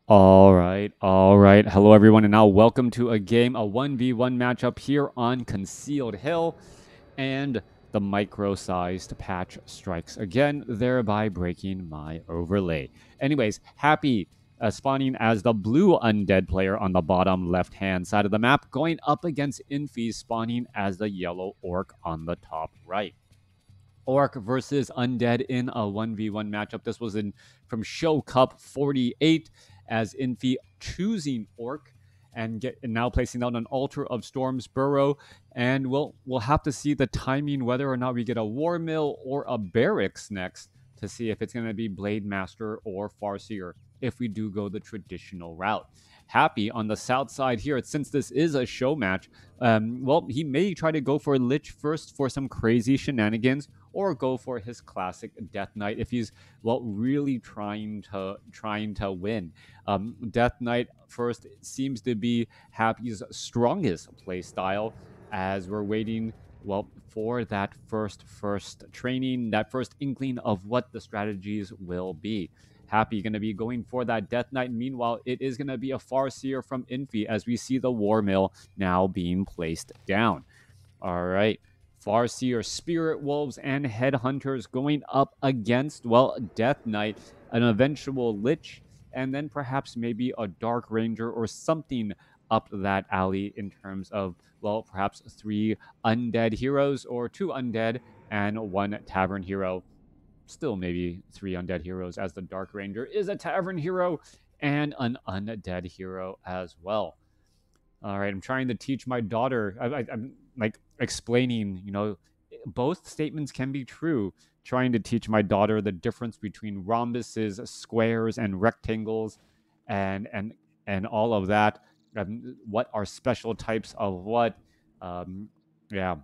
All right, all right. Hello, everyone, and now welcome to a 1v1 matchup here on Concealed Hill, and the micro-sized patch strikes again, thereby breaking my overlay. Anyways, Happy spawning as the blue undead player on the bottom left-hand side of the map, going up against Infi spawning as the yellow orc on the top right. Orc versus Undead in a 1v1 matchup. This was in from Show Cup 48 as Infi choosing Orc and now placing down an Altar of Storms Burrow. And we'll have to see the timing whether or not we get a War Mill or a Barracks next to see if it's going to be Blade Master or Farseer if we do go the traditional route. Happy on the south side here, since this is a show match, well, he may try to go for Lich first for some crazy shenanigans, or go for his classic Death Knight if he's really trying to win. Death Knight first seems to be Happy's strongest play style, as we're waiting for that first training, that first inkling of what the strategies will be. Happy going to be going for that Death Knight. Meanwhile, it is going to be a Farseer from Infi as we see the War Mill now being placed down. All right. Farseer, Spirit Wolves, and Headhunters going up against, Death Knight, an eventual Lich, and then perhaps maybe a Dark Ranger or something up that alley in terms of, perhaps 3 undead heroes or 2 undead and 1 tavern hero. Still maybe 3 undead heroes, as the Dark Ranger is a tavern hero and an undead hero as well. All right, I'm trying to teach my daughter. I'm like explaining, both statements can be true. Trying to teach my daughter the difference between rhombuses, squares, and rectangles, and all of that. What are special types of what? Yeah,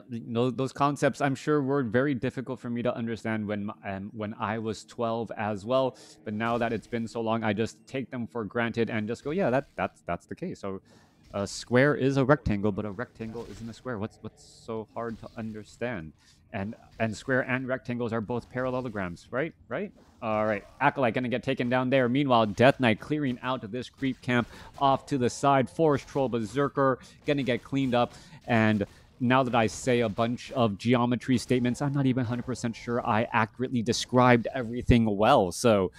those concepts I'm sure were very difficult for me to understand when I was 12 as well. But now that it's been so long, I just take them for granted and just go, yeah, that's the case. So a square is a rectangle, but a rectangle isn't a square. What's so hard to understand? And square and rectangles are both parallelograms, right? All right, Acolyte gonna get taken down there. Meanwhile, Death Knight clearing out this creep camp off to the side. Forest Troll Berserker gonna get cleaned up. And now that I say a bunch of geometry statements, I'm not even 100% sure I accurately described everything well. So,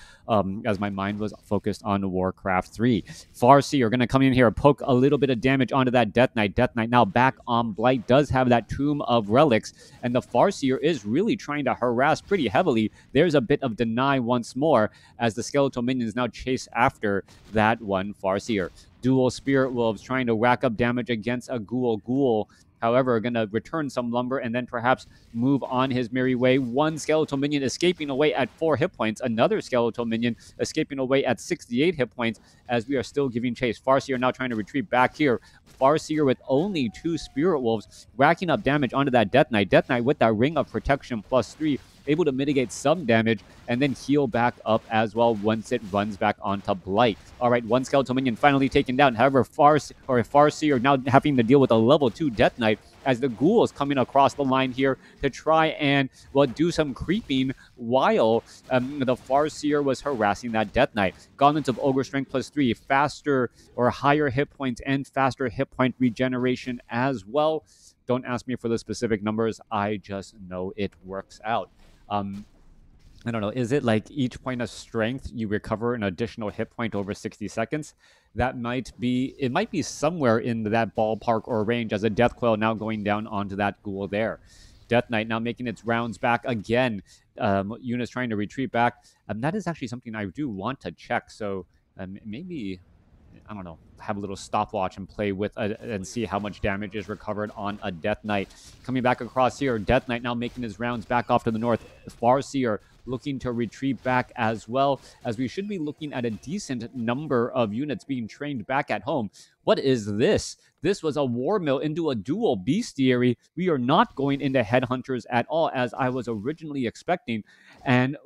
as my mind was focused on WarCraft 3. Farseer are going to come in here, poke a little bit of damage onto that Death Knight. Death Knight now back on Blight, does have that Tomb of Relics, and the Farseer is really trying to harass pretty heavily. There's a bit of deny once more, as the Skeletal Minions now chase after that one Farseer. Dual Spirit Wolves trying to rack up damage against a Ghoul. However, going to return some lumber and then perhaps move on his merry way. One skeletal minion escaping away at 4 hit points. Another skeletal minion escaping away at 68 hit points, as we are still giving chase. Farseer now trying to retreat back here. Farseer with only 2 Spirit Wolves racking up damage onto that Death Knight. Death Knight with that Ring of Protection +3, able to mitigate some damage and then heal back up as well once it runs back onto Blight. All right, one skeletal minion finally taken down. However, Farseer now having to deal with a level 2 Death Knight, as the Ghoul is coming across the line here to try and do some creeping while the Farseer was harassing that Death Knight. Gauntlets of Ogre Strength +3, faster or higher hit points and faster hit point regeneration as well. Don't ask me for the specific numbers. I just know it works out. I don't know, is it like each point of strength you recover an additional hit point over 60 seconds? It might be somewhere in that ballpark or range, as a Death Coil now going down onto that Ghoul there. Death Knight now making its rounds back again. Units trying to retreat back. That is actually something I do want to check, so maybe, I don't know, have a little stopwatch and play with and see how much damage is recovered on a Death Knight. Coming back across here, Death Knight now making his rounds back off to the north. Farseer looking to retreat back as well, as we should be looking at a decent number of units being trained back at home. What is this? This was a War Mill into a dual Bestiary. We are not going into Headhunters at all, as I was originally expecting. And,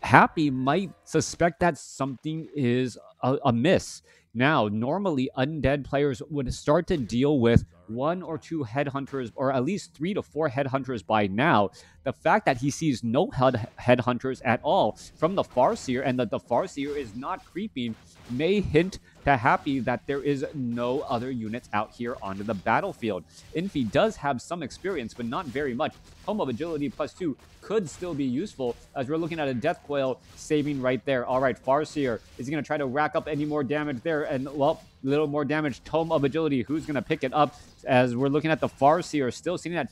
Happy might suspect that something is a miss. Now, normally undead players would start to deal with 1 or 2 headhunters, or at least 3 to 4 headhunters by now. The fact that he sees no headhunters at all from the Farseer, and that the Farseer is not creeping, may hint to Happy that there is no other units out here onto the battlefield. Infi does have some experience, but not very much. Home of Agility +2 could still be useful, as we're looking at a Death Coil saving right there. All right, Farseer is going to try to rack up any more damage there, and, well, little more damage. Tome of Agility, who's going to pick it up, as we're looking at the Farseer still sitting at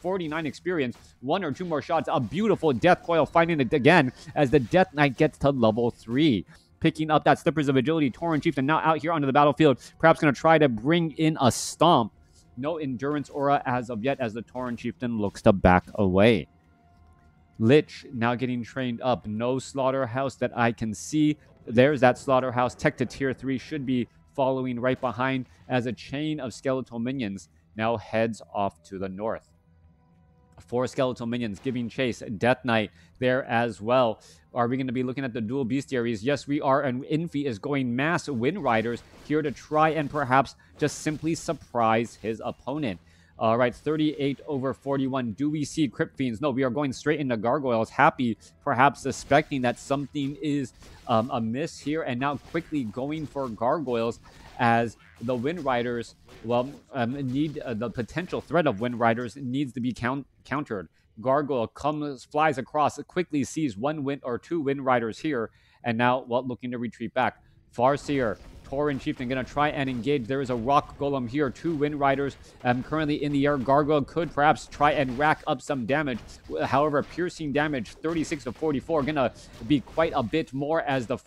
49 experience. 1 or 2 more shots. A beautiful Death Coil finding it again as the Death Knight gets to level 3. Picking up that Slippers of Agility. Tauren Chieftain now out here onto the battlefield. Perhaps going to try to bring in a Stomp. No Endurance Aura as of yet, as the Tauren Chieftain looks to back away. Lich now getting trained up. No Slaughterhouse that I can see. There's that Slaughterhouse. Tech to tier 3 should be following right behind, as a chain of skeletal minions now heads off to the north. 4 skeletal minions giving chase. Death Knight there as well. Are we going to be looking at the dual bestiaries? Yes, we are. And Infi is going mass Wind Riders here to try and perhaps just simply surprise his opponent. All right, 38 over 41. Do we see Crypt Fiends? No, we are going straight into Gargoyles. Happy, perhaps suspecting that something is amiss here, and now quickly going for Gargoyles, as the Wind Riders, well, need the potential threat of Wind Riders needs to be countered. Gargoyle flies across, quickly sees 1 wind or 2 Wind Riders here, and now, well, looking to retreat back. Farseer, Tauren Chieftain going to try and engage. There is a Rock Golem here. 2 Wind Riders currently in the air. Gargoyle could perhaps try and rack up some damage. However, piercing damage, 36 to 44, going to be quite a bit more, as the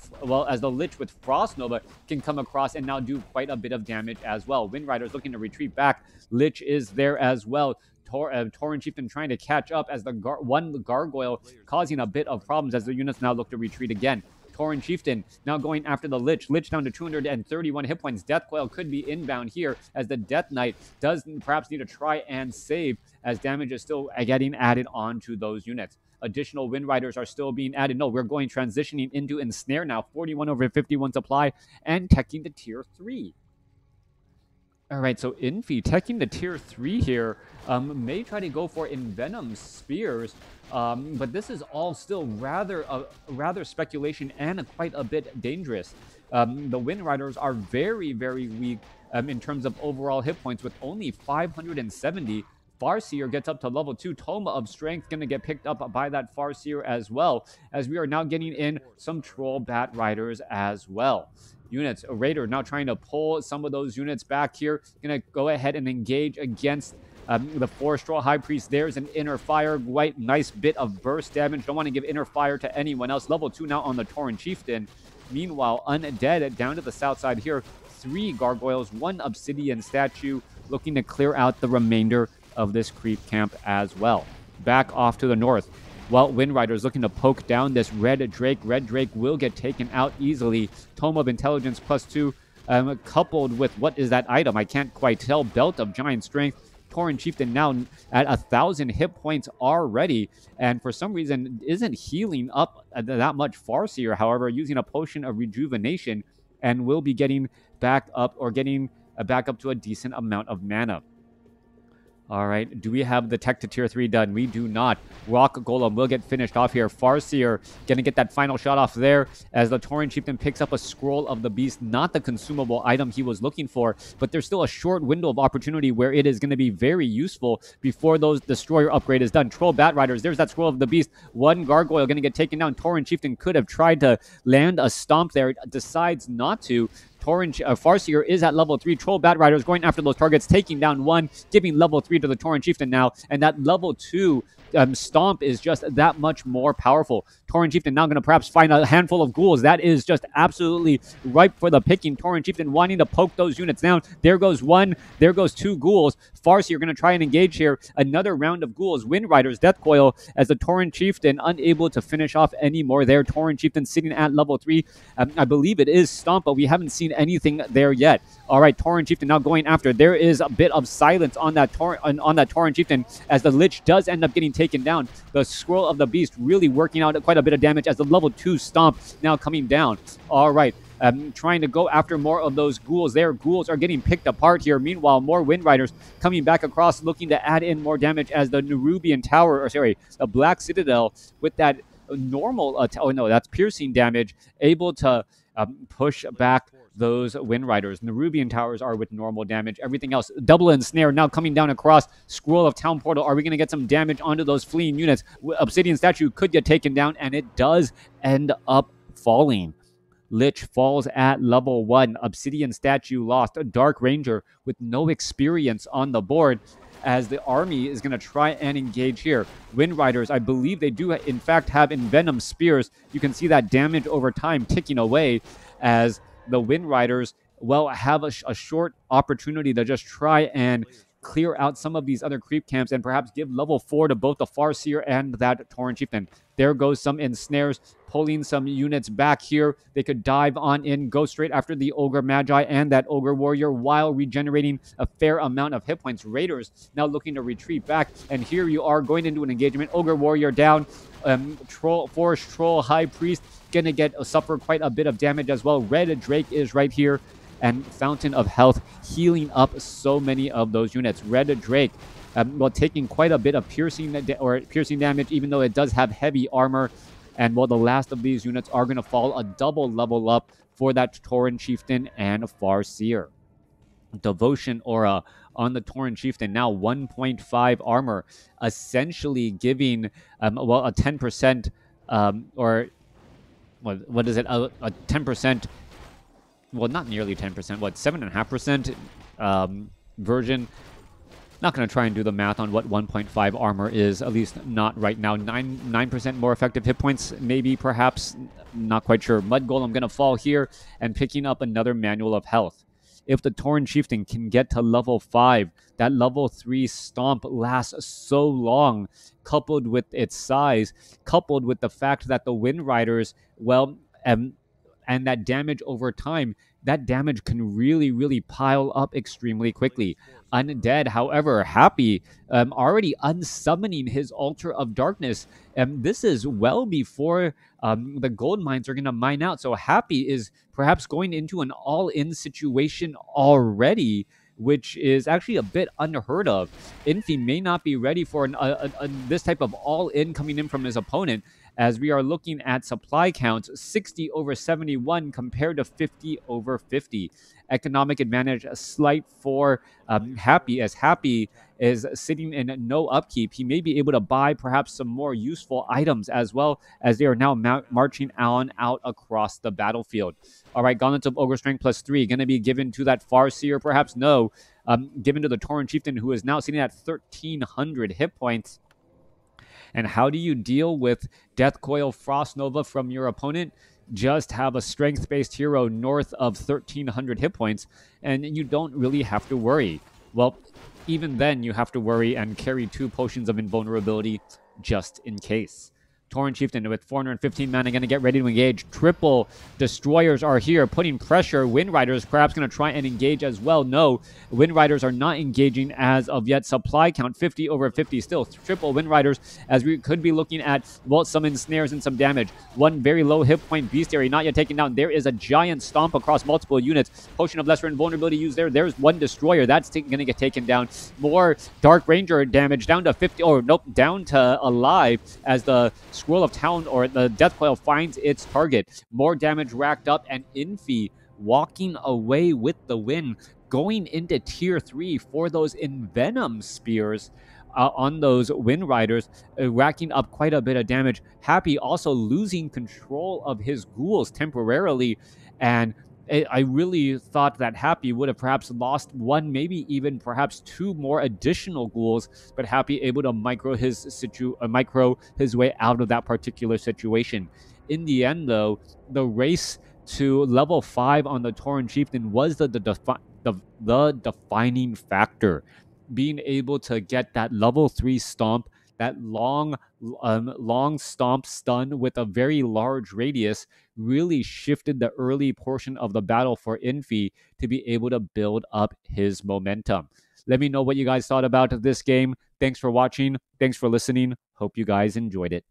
Lich with Frost Nova can come across and now do quite a bit of damage as well. Wind Riders looking to retreat back. Lich is there as well. Tauren Chieftain trying to catch up, as the one Gargoyle causing a bit of problems, as the units now look to retreat again. Tauren Chieftain now going after the Lich. Lich down to 231 hit points. Death Coil could be inbound here, as the Death Knight does perhaps need to try and save, as damage is still getting added onto those units. Additional Wind Riders are still being added. No, we're transitioning into Ensnare now. 41 over 51 supply, and teching to tier 3. All right, so Infi teching the tier 3 here, may try to go for Envenom Spears, but this is all still rather speculation and quite a bit dangerous. The Wind Riders are very, very weak in terms of overall hit points, with only 570. Farseer gets up to level 2. Toma of Strength going to get picked up by that Farseer as well, as we are now getting in some Troll Bat Riders as well. Units, a Raider now trying to pull some of those units back here. Going to go ahead and engage against the 4 Straw High Priest. There's an Inner Fire. Quite nice bit of burst damage. Don't want to give Inner Fire to anyone else. Level 2 now on the Tauren Chieftain. Meanwhile, Undead down to the south side here. 3 Gargoyles, 1 Obsidian Statue, looking to clear out the remainder of this creep camp as well. Back off to the north. Well, Wind Riders looking to poke down this Red Drake. Red Drake will get taken out easily. Tome of Intelligence +2, coupled with, what is that item? I can't quite tell. Belt of Giant Strength. Tauren Chieftain now at 1,000 hit points already, and for some reason isn't healing up that much. Farseer, however, using a Potion of Rejuvenation, and will be getting back up, or getting back up to a decent amount of mana. All right, do we have the tech to tier 3 done? We do not. Rock Golem will get finished off here. Farseer gonna get that final shot off there, as the Tauren Chieftain picks up a Scroll of the Beast. Not the consumable item he was looking for, but there's still a short window of opportunity where it is going to be very useful before those Destroyer upgrade is done. Troll Bat Riders, there's that Scroll of the Beast. 1 Gargoyle gonna get taken down. Tauren Chieftain could have tried to land a stomp there, decides not to. Farseer is at level 3. Troll Bat Riders going after those targets, taking down 1, giving level 3 to the Tauren Chieftain now, and that level 2 Stomp is just that much more powerful. Tauren Chieftain now going to perhaps find a handful of ghouls. That is just absolutely ripe for the picking. Tauren Chieftain wanting to poke those units down. There goes 1. There goes 2 ghouls. Farseer going to try and engage here. Another round of ghouls. Wind Riders, Death Coil, as the Tauren Chieftain unable to finish off any more there. Tauren Chieftain sitting at level 3. I believe it is Stomp, but we haven't seen anything there yet. All right, Tauren Chieftain now going after. There is a bit of silence on that Tauren Chieftain, as the Lich does end up getting taken down. The Scroll of the Beast really working out quite a bit of damage, as the level 2 Stomp now coming down. All right, trying to go after more of those ghouls. Their ghouls are getting picked apart here. Meanwhile, more Wind Riders coming back across, looking to add in more damage as the Nerubian Tower, the Black Citadel with that normal, that's piercing damage, able to push back those Wind Riders. Nerubian Towers are with normal damage. Everything else, double ensnare now coming down across. Scroll of Town Portal. Are we going to get some damage onto those fleeing units? Obsidian Statue could get taken down, and it does end up falling. Lich falls at level 1. Obsidian Statue lost. A Dark Ranger with no experience on the board as the army is going to try and engage here. Wind Riders, I believe they do in fact have Envenom Spears. You can see that damage over time ticking away as the Wind Riders, have a short opportunity to just try and clear out some of these other creep camps and perhaps give level 4 to both the Farseer and that Tauren Chieftain. There goes some ensnares, pulling some units back here. They could dive on in, go straight after the Ogre Magi and that Ogre Warrior while regenerating a fair amount of hit points. Raiders now looking to retreat back, and here you are going into an engagement. Ogre Warrior down, Forest Troll High Priest gonna suffer quite a bit of damage as well. Red Drake is right here, and Fountain of Health healing up so many of those units. Red Drake, taking quite a bit of piercing damage, even though it does have heavy armor. And the last of these units are going to fall a double level up for that Tauren Chieftain and Farseer. Devotion Aura on the Tauren Chieftain, now 1.5 armor, essentially giving a 10%, what is it, a 10%, not nearly 10%, 7.5% version. Not going to try and do the math on what 1.5 armor is, at least not right now. 9% more effective hit points, maybe, perhaps, not quite sure. Mud Golem going to fall here and picking up another Manual of Health. If the Tauren Chieftain can get to level 5, that level 3 stomp lasts so long, coupled with its size, coupled with the fact that the Wind Riders, and that damage over time, that damage can really, really pile up extremely quickly. Undead, however, Happy, already unsummoning his Altar of Darkness. This is well before the gold mines are going to mine out. So Happy is perhaps going into an all-in situation already, which is actually a bit unheard of. Infi may not be ready for this type of all-in coming in from his opponent, as we are looking at supply counts 60 over 71 compared to 50 over 50. Economic advantage slight for Happy, as Happy is sitting in no upkeep. He may be able to buy perhaps some more useful items as well, as they are now marching on out across the battlefield. All right, Gauntlets of Ogre Strength +3 going to be given to that Farseer, perhaps no. Given to the Tauren Chieftain, who is now sitting at 1,300 hit points. And how do you deal with Death Coil Frost Nova from your opponent? Just have a strength-based hero north of 1,300 hit points, and you don't really have to worry. Well, even then, you have to worry and carry 2 potions of invulnerability just in case. Tauren Chieftain with 415 mana going to get ready to engage. Triple Destroyers are here, putting pressure. Wind Riders perhaps going to try and engage as well. No, Wind Riders are not engaging as of yet. Supply count 50 over 50. Still triple Wind Riders, as we could be looking at some ensnares and some damage. One very low hit point Bestiary not yet taken down. There is a giant stomp across multiple units. Potion of Lesser Invulnerability used there. There's one Destroyer. That's going to get taken down. More Dark Ranger damage down to 50. Oh, nope, down to alive as the Scroll of Town, or the Death Coil, finds its target. More damage racked up, and Infi walking away with the win, going into tier 3 for those Envenom Spears on those Wind Riders, racking up quite a bit of damage. Happy also losing control of his ghouls temporarily, and I really thought that Happy would have perhaps lost 1, maybe even perhaps 2 more additional ghouls, but Happy able to micro his way out of that particular situation. In the end, though, the race to level 5 on the Tauren Chieftain was the defining factor. Being able to get that level 3 stomp, that long stomp stun with a very large radius, really shifted the early portion of the battle for Infi to be able to build up his momentum. Let me know what you guys thought about this game. Thanks for watching. Thanks for listening. Hope you guys enjoyed it.